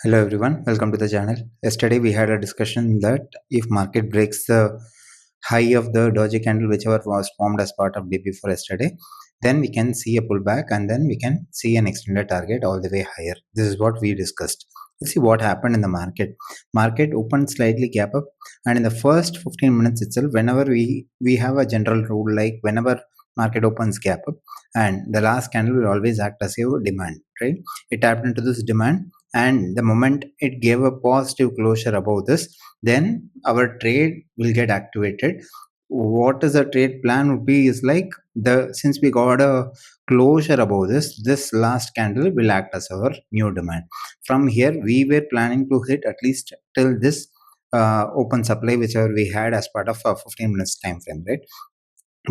Hello everyone, welcome to the channel. Yesterday we had a discussion that if market breaks the high of the doji candle whichever was formed as part of DP for yesterday, then we can see a pullback and then we can see an extended target all the way higher. This is what we discussed. Let's see what happened in the market. Market opened slightly gap up, and in the first 15 minutes itself, whenever we have a general rule like whenever market opens gap up and the last candle will always act as a demand, right? It tapped into this demand, and the moment it gave a positive closure above this, then our trade will get activated. What is the trade plan would be is like, the since we got a closure above this last candle will act as our new demand. From here we were planning to hit at least till this open supply whichever we had as part of a 15 minutes time frame, right?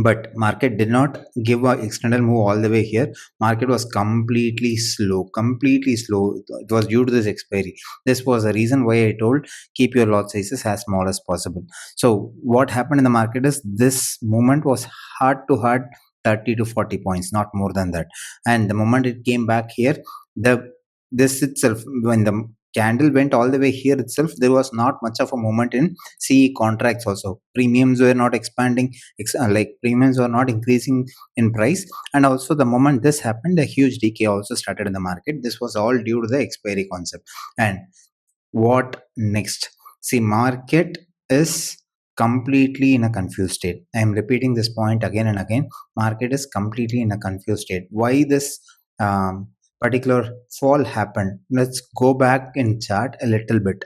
But market did not give a external move all the way here. Market was completely slow. It was due to this expiry. This was the reason why I told keep your lot sizes as small as possible. So what happened in the market is this movement was hard to hard 30 to 40 points, not more than that. And the moment it came back here, the this itself, when the candle went all the way here itself, there was not much of a movement in CE contracts. Also premiums were not expanding, like premiums were not increasing in price. And also the moment this happened, a huge decay also started in the market. This was all due to the expiry concept. And what next? See, market is completely in a confused state. I am repeating this point again and again. Market is completely in a confused state. Why this particular fall happened? Let's go back in chart a little bit.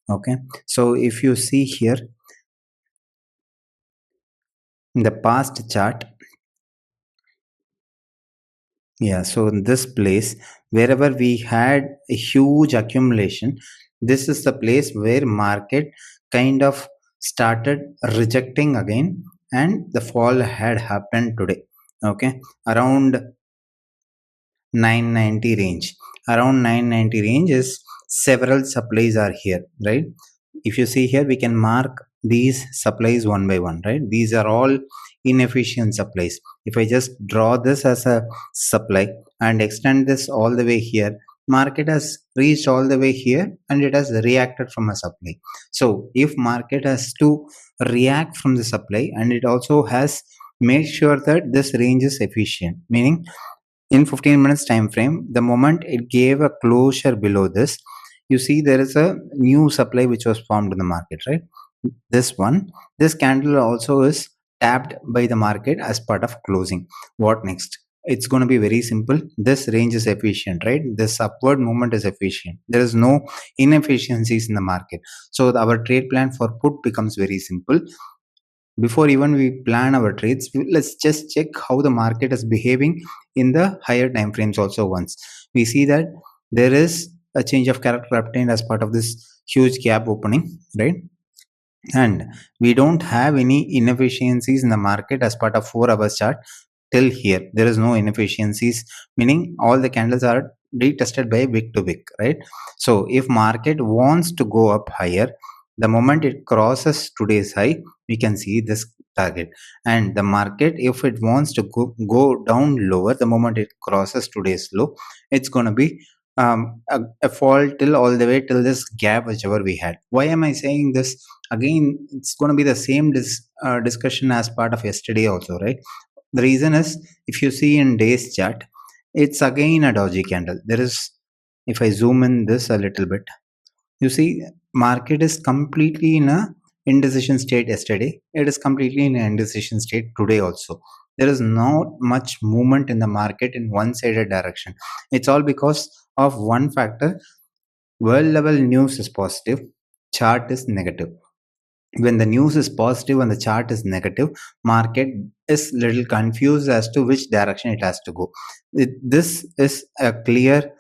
Okay, so if you see here in the past chart, yeah, so in this place, wherever we had a huge accumulation, this is the place where market kind of started rejecting again, and the fall had happened today. Okay, around 990 range. Around 990 range is several supplies are here, right? If you see here, we can mark these supplies one by one, right? These are all inefficient supplies. If I just draw this as a supply and extend this all the way here, market has reached all the way here and it has reacted from a supply. So if market has to react from the supply, and it also has made sure that this range is efficient, meaning in 15 minutes time frame, the moment it gave a closure below this, you see there is a new supply which was formed in the market, right? This candle also is tapped by the market as part of closing. What next? It's going to be very simple. This range is efficient, right? This upward movement is efficient. There is no inefficiencies in the market. So our trade plan for put becomes very simple. Before even we plan our trades, let's just check how the market is behaving in the higher time frames also. Once we see that there is a change of character obtained as part of this huge gap opening, right? And we don't have any inefficiencies in the market as part of 4 hours chart. Till here there is no inefficiencies, meaning all the candles are retested by wick to wick, right? So if market wants to go up higher, the moment it crosses today's high, we can see this target. And the market, if it wants to go down lower, the moment it crosses today's low, it's going to be a fall till all the way till this gap whichever we had. Why am I saying this? Again, it's going to be the same discussion as part of yesterday also, right? The reason is, if you see in days chart, it's again a doji candle. There is, if I zoom in this a little bit, you see market is completely in a indecision state yesterday. It is completely in an indecision state today also. There is not much movement in the market in one-sided direction. It's all because of one factor. World level news is positive, chart is negative. When the news is positive and the chart is negative, market is little confused as to which direction it has to go. This is a clear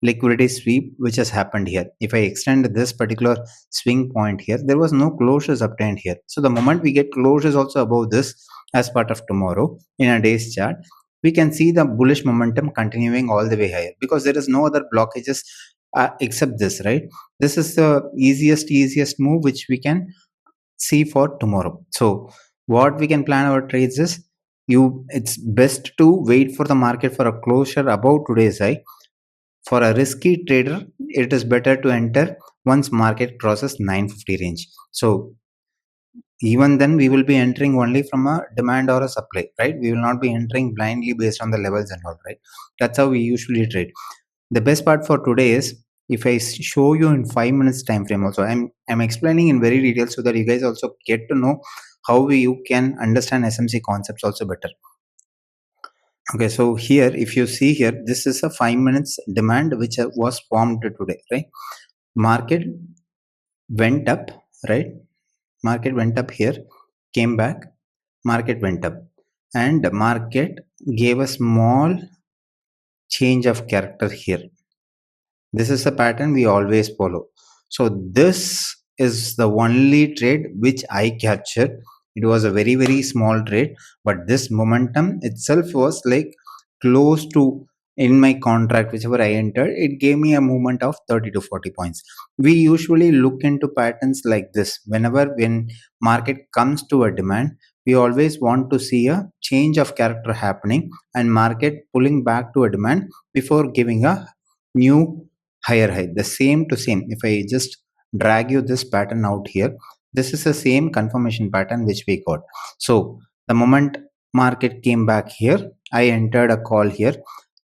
liquidity sweep which has happened here. If I extend this particular swing point here, there was no closures obtained here. So the moment we get closures also above this as part of tomorrow in a day's chart, we can see the bullish momentum continuing all the way higher, because there is no other blockages except this, right? This is the easiest move which we can see for tomorrow. So what we can plan our trades is, it's best to wait for the market for a closure above today's high. For a risky trader, it is better to enter once market crosses 950 range. So even then we will be entering only from a demand or a supply, right? We will not be entering blindly based on the levels and all, right? That's how we usually trade. The best part for today is, if I show you in 5 minutes time frame also, I'm explaining in very detail so that you guys also get to know how you can understand SMC concepts also better. Okay, so here if you see here, this is a 5 minutes demand which was formed today, right? Market went up, right? Market went up here, came back, market went up, and market gave a small change of character here. This is the pattern we always follow. So this is the only trade which I captured. It was a very very small trade, but this momentum itself was like close to, in my contract whichever I entered, it gave me a movement of 30 to 40 points. We usually look into patterns like this. When market comes to a demand, we always want to see a change of character happening and market pulling back to a demand before giving a new higher high. The same to same, if I just drag you this pattern out here, this is the same confirmation pattern which we got. So the moment market came back here, I entered a call here.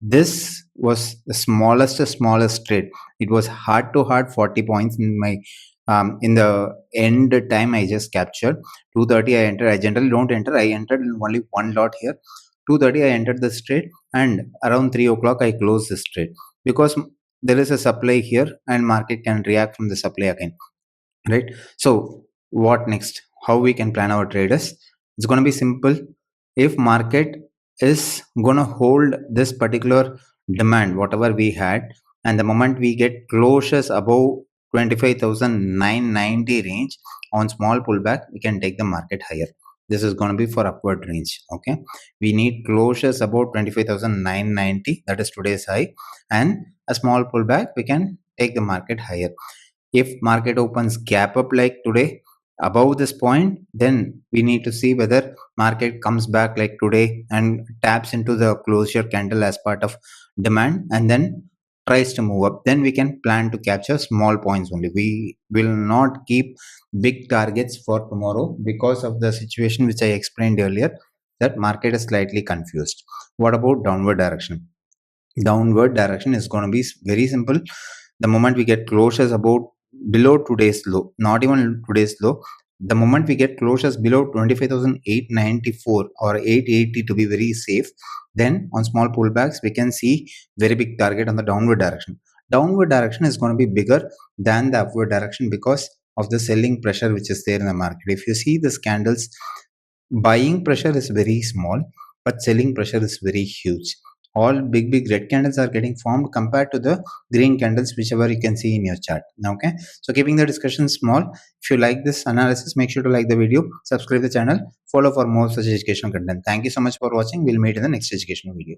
This was the smallest trade. It was hard to hard 40 points in my in the end time. I just captured 230. I entered. I generally don't enter. I entered in only one lot here. 230 I entered this trade, and around 3 o'clock I closed this trade, because there is a supply here and market can react from the supply again, right? So what next? How we can plan our traders? It's going to be simple. If market is going to hold this particular demand whatever we had, and the moment we get closures above 25,990 range on small pullback, we can take the market higher. This is going to be for upward range. Okay, we need closures about 25,990, that is today's high, and a small pullback, we can take the market higher. If market opens gap up like today above this point, then we need to see whether market comes back like today and taps into the closure candle as part of demand and then tries to move up. Then we can plan to capture small points only. We will not keep big targets for tomorrow because of the situation which I explained earlier, that market is slightly confused. What about downward direction? Downward direction is going to be very simple. The moment we get closures about below today's low, not even today's low, the moment we get closures below 25,894 or 880 to be very safe, then on small pullbacks we can see very big target on the downward direction. Downward direction is going to be bigger than the upward direction because of the selling pressure which is there in the market. If you see the candles, buying pressure is very small, but selling pressure is very huge. All big red candles are getting formed compared to the green candles whichever you can see in your chart. Okay, so keeping the discussion small, if you like this analysis, make sure to like the video, subscribe the channel, follow for more such educational content. Thank you so much for watching. We'll meet in the next educational video.